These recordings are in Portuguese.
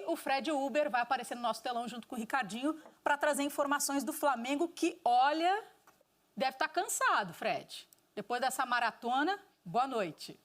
o Fred Uber vai aparecer no nosso telão junto com o Ricardinho para trazer informações do Flamengo que, olha, deve estar cansado, Fred. Depois dessa maratona, boa noite.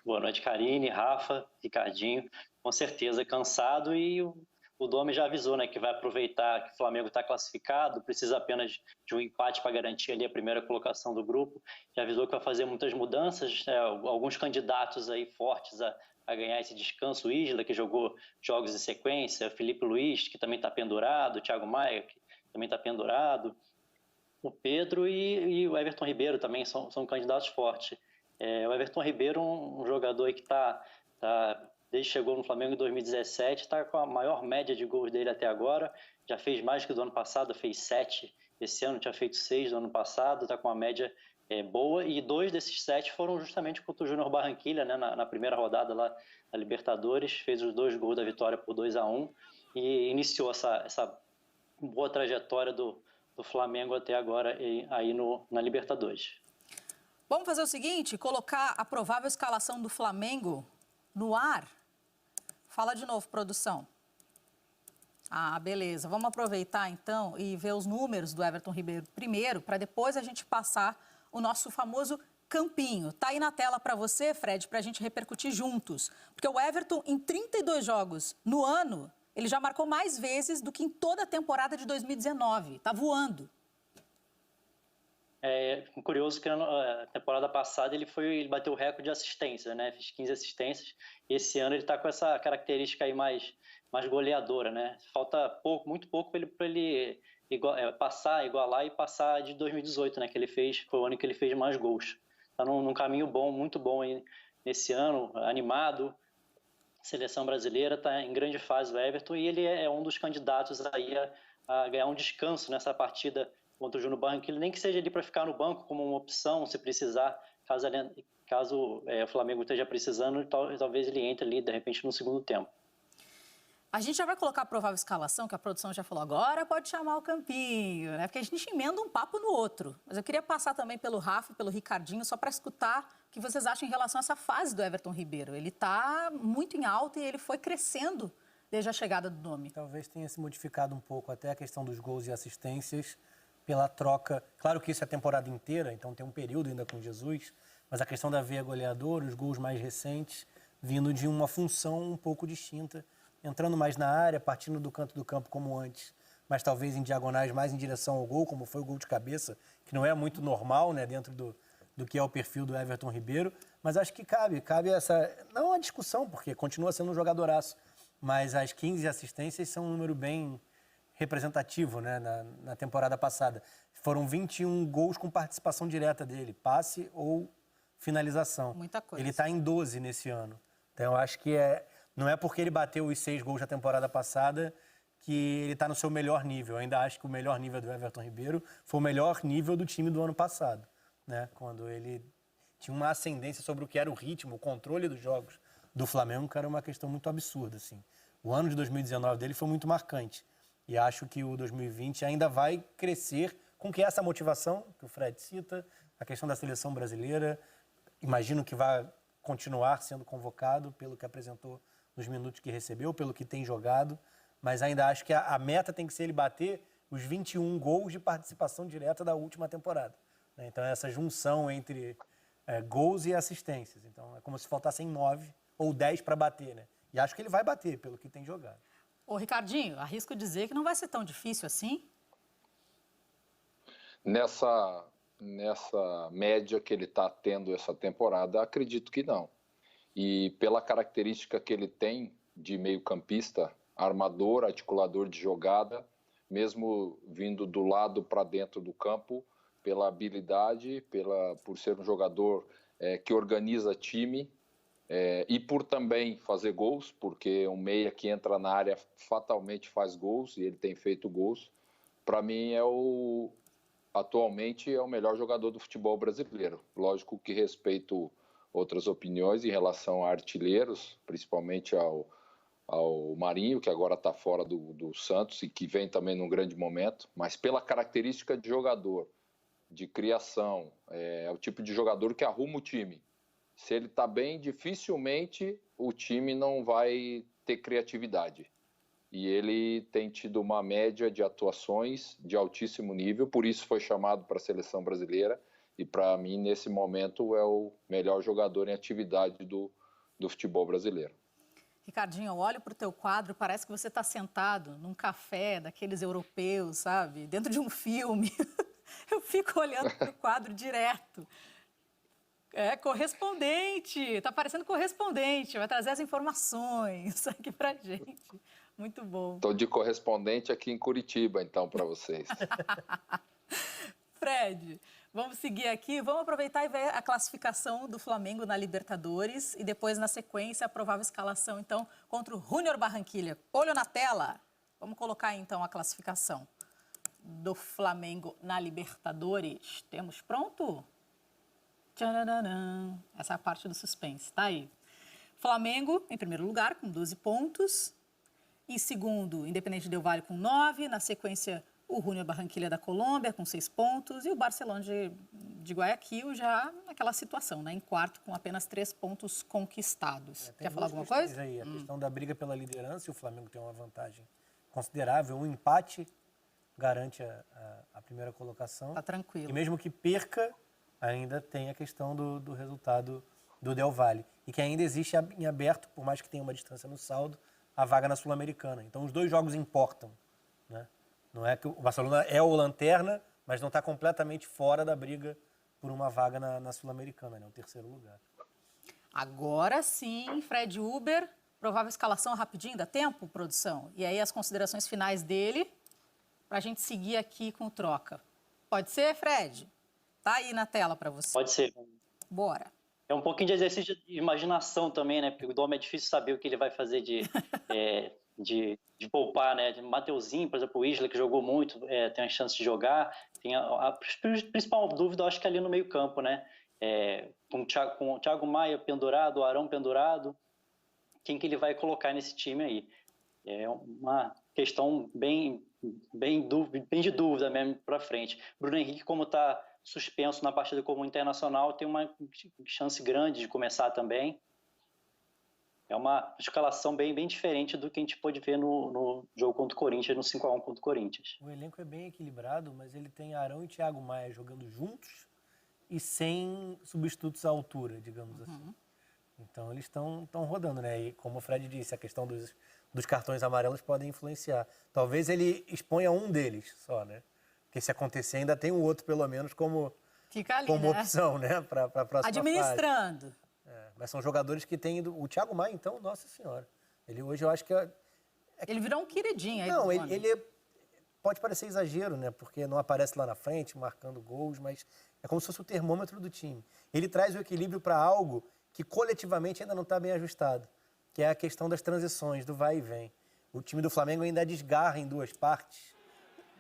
Boa noite, Karine, Rafa, Ricardinho. Com certeza cansado e o Domi já avisou, né, que vai aproveitar que o Flamengo está classificado, precisa apenas de um empate para garantir ali a primeira colocação do grupo. Já avisou que vai fazer muitas mudanças, né, alguns candidatos aí fortes a ganhar esse descanso. O Isla, que jogou jogos em sequência, Felipe Luiz, que também está pendurado, Thiago Maia, que também está pendurado, o Pedro e o Everton Ribeiro também são candidatos fortes. O Everton Ribeiro, um jogador aí que desde que chegou no Flamengo em 2017, está com a maior média de gols dele até agora. Já fez mais que do ano passado, fez 7 esse ano, tinha feito 6 no ano passado, está com uma média boa. E 2 desses 7 foram justamente contra o Júnior Barranquilla, né, na primeira rodada lá da Libertadores. Fez os 2 gols da vitória por 2-1 e iniciou essa boa trajetória do Flamengo até agora aí na Libertadores. Vamos fazer o seguinte, colocar a provável escalação do Flamengo no ar? Fala de novo, produção. Ah, beleza. Vamos aproveitar, então, e ver os números do Everton Ribeiro primeiro, para depois a gente passar o nosso famoso campinho. Tá aí na tela para você, Fred, para a gente repercutir juntos. Porque o Everton, em 32 jogos no ano, ele já marcou mais vezes do que em toda a temporada de 2019. Tá voando. Curioso que na temporada passada ele bateu o recorde de assistência, né? Fez 15 assistências. Esse ano ele está com essa característica aí mais goleadora, né? Falta muito pouco para ele igualar e passar de 2018, né? Foi o ano que ele fez mais gols. Está num caminho bom, muito bom aí nesse ano, animado. Seleção brasileira está em grande fase o Everton e ele é um dos candidatos aí a ganhar um descanso nessa partida contra o Júnior Barranquilla, nem que seja ali para ficar no banco como uma opção, se precisar, caso o Flamengo esteja precisando, talvez ele entre ali, de repente, no segundo tempo. A gente já vai colocar a provável escalação, que a produção já falou agora, pode chamar o campinho, né? Porque a gente emenda um papo no outro. Mas eu queria passar também pelo Rafa e pelo Ricardinho, só para escutar o que vocês acham em relação a essa fase do Everton Ribeiro. Ele está muito em alta e ele foi crescendo desde a chegada do Domi. Talvez tenha se modificado um pouco até a questão dos gols e assistências, pela troca. Claro que isso é a temporada inteira, então tem um período ainda com Jesus, mas a questão da veia goleadora, os gols mais recentes, vindo de uma função um pouco distinta, entrando mais na área, partindo do canto do campo como antes, mas talvez em diagonais mais em direção ao gol, como foi o gol de cabeça, que não é muito normal, né, dentro do que é o perfil do Everton Ribeiro, mas acho que cabe essa, não a discussão, porque continua sendo um jogadoraço, mas as 15 assistências são um número bem representativo, né, na temporada passada. Foram 21 gols com participação direta dele, passe ou finalização. Muita coisa. Ele está em 12 nesse ano. Então, eu acho que não é porque ele bateu os 6 gols da temporada passada que ele está no seu melhor nível. Eu ainda acho que o melhor nível do Everton Ribeiro foi o melhor nível do time do ano passado, né, quando ele tinha uma ascendência sobre o que era o ritmo, o controle dos jogos do Flamengo, que era uma questão muito absurda, assim. O ano de 2019 dele foi muito marcante. E acho que o 2020 ainda vai crescer com que essa motivação que o Fred cita, a questão da seleção brasileira, imagino que vai continuar sendo convocado pelo que apresentou nos minutos que recebeu, pelo que tem jogado, mas ainda acho que a meta tem que ser ele bater os 21 gols de participação direta da última temporada. Então, essa junção entre gols e assistências. Então, é como se faltassem 9 ou 10 para bater, né? E acho que ele vai bater pelo que tem jogado. Ô, Ricardinho, arrisco dizer que não vai ser tão difícil assim? Nessa média que ele está tendo essa temporada, acredito que não. E pela característica que ele tem de meio-campista, armador, articulador de jogada, mesmo vindo do lado para dentro do campo, pela habilidade, por ser um jogador que organiza time, e por também fazer gols, porque um meia que entra na área fatalmente faz gols, e ele tem feito gols. Para mim, atualmente é o melhor jogador do futebol brasileiro. Lógico que respeito outras opiniões em relação a artilheiros, principalmente ao Marinho, que agora está fora do Santos e que vem também num grande momento, mas pela característica de jogador, de criação, é o tipo de jogador que arruma o time. Se ele está bem, dificilmente o time não vai ter criatividade. E ele tem tido uma média de atuações de altíssimo nível, por isso foi chamado para a seleção brasileira. E, para mim, nesse momento, é o melhor jogador em atividade do futebol brasileiro. Ricardinho, eu olho para o teu quadro, parece que você está sentado num café daqueles europeus, sabe? Dentro de um filme. Eu fico olhando para o quadro direto. É correspondente, está parecendo correspondente, vai trazer as informações aqui para gente. Muito bom. Estou de correspondente aqui em Curitiba, então, para vocês. Fred, vamos seguir aqui, vamos aproveitar e ver a classificação do Flamengo na Libertadores e depois, na sequência, a provável escalação, então, contra o Júnior Barranquilla. Olho na tela. Vamos colocar, então, a classificação do Flamengo na Libertadores. Temos pronto? Tcharam! Essa é a parte do suspense, tá aí. Flamengo, em primeiro lugar, com 12 pontos. Em segundo, Independente Del Valle com 9. Na sequência, o Júnior Barranquilla da Colômbia com 6 pontos. E o Barcelona de Guayaquil já naquela situação, né? Em quarto, com apenas 3 pontos conquistados. Quer falar alguma coisa? Aí, a questão da briga pela liderança, e o Flamengo tem uma vantagem considerável. Um empate garante a primeira colocação. Tá tranquilo. E mesmo que perca, ainda tem a questão do resultado do Del Valle. E que ainda existe em aberto, por mais que tenha uma distância no saldo, a vaga na Sul-Americana. Então, os dois jogos importam, né? Não é que o Barcelona é o lanterna, mas não está completamente fora da briga por uma vaga na Sul-Americana, né? O terceiro lugar. Agora sim, Fred Uber, provável escalação rapidinho, dá tempo, produção? E aí as considerações finais dele, para a gente seguir aqui com o troca. Pode ser, Fred? Tá aí na tela para você. Pode ser. Bora. É um pouquinho de exercício de imaginação também, né? Porque o Dom é difícil saber o que ele vai fazer de poupar, né? De Mateuzinho, por exemplo, o Isla, que jogou muito, tem a chance de jogar. Tem a principal dúvida, eu acho que é ali no meio-campo, né? Com o Thiago Maia pendurado, o Arão pendurado, quem que ele vai colocar nesse time aí? É uma questão bem de dúvida mesmo para frente. Bruno Henrique, como está suspenso na partida como internacional, tem uma chance grande de começar também. É uma escalação bem diferente do que a gente pôde ver no jogo contra o Corinthians, no 5-1 contra o Corinthians. O elenco é bem equilibrado, mas ele tem Arão e Thiago Maia jogando juntos e sem substitutos à altura, digamos assim. Então, eles estão rodando, né? E como o Fred disse, a questão dos cartões amarelos podem influenciar. Talvez ele exponha um deles só, né? Porque se acontecer, ainda tem um outro, pelo menos, como opção, né? Para a próxima administrando. fase. Mas são jogadores que têm... O Thiago Maia, então, nossa senhora. Ele hoje, eu acho que... Ele virou um queridinho aí. Não, ele pode parecer exagero, né? Porque não aparece lá na frente, marcando gols, mas é como se fosse o termômetro do time. Ele traz o equilíbrio para algo que coletivamente ainda não está bem ajustado, que é a questão das transições, do vai e vem. O time do Flamengo ainda desgarra em duas partes.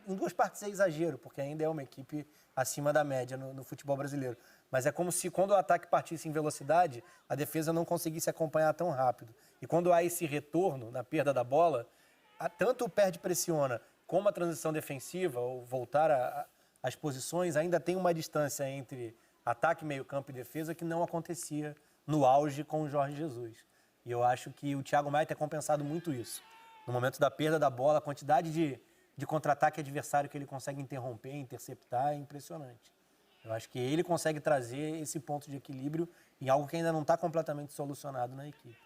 Em duas partes é exagero, porque ainda é uma equipe acima da média no futebol brasileiro. Mas é como se, quando o ataque partisse em velocidade, a defesa não conseguisse acompanhar tão rápido. E quando há esse retorno na perda da bola, tanto o perde-pressiona como a transição defensiva, ou voltar às posições, ainda tem uma distância entre ataque, meio-campo e defesa que não acontecia no auge com o Jorge Jesus. E eu acho que o Thiago Maia tem compensado muito isso. No momento da perda da bola, a quantidade de contra-ataque adversário que ele consegue interromper, interceptar, é impressionante. Eu acho que ele consegue trazer esse ponto de equilíbrio em algo que ainda não está completamente solucionado na equipe.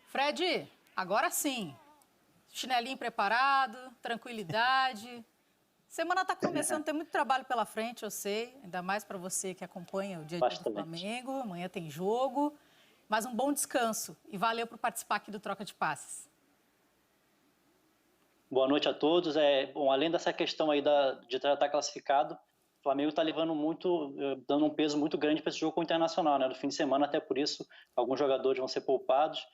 Fred, agora sim. Chinelinho preparado, tranquilidade. Semana está começando, tem muito trabalho pela frente, eu sei. Ainda mais para você que acompanha o dia a dia do Flamengo. Amanhã tem jogo. Mas um bom descanso. E valeu por participar aqui do Troca de Passes. Boa noite a todos. Bom, além dessa questão aí de estar classificado, o Flamengo está levando dando um peso muito grande para esse jogo com o Internacional, né? No fim de semana, até por isso, alguns jogadores vão ser poupados.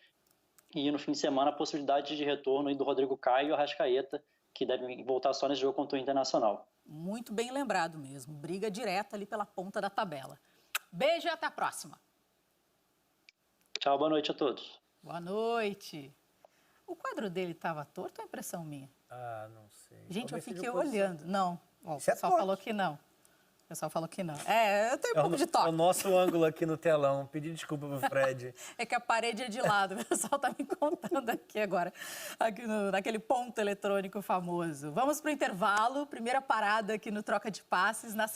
E no fim de semana, a possibilidade de retorno aí do Rodrigo Caio e o Arrascaeta, que devem voltar só nesse jogo contra o Internacional. Muito bem lembrado mesmo. Briga direta ali pela ponta da tabela. Beijo e até a próxima. Tchau, boa noite a todos. Boa noite. O quadro dele estava torto ou é impressão minha? Ah, não sei. Gente, Talvez eu fiquei seja olhando. Não, o Isso é pessoal torto. falou que não. O pessoal falou que não. É, eu tenho um pouco de É toque. o nosso ângulo aqui no telão. Pedi desculpa pro Fred. É que a parede é de lado, o pessoal tá me contando aqui agora, aqui naquele ponto eletrônico famoso. Vamos pro intervalo, primeira parada aqui no Troca de Passes. Na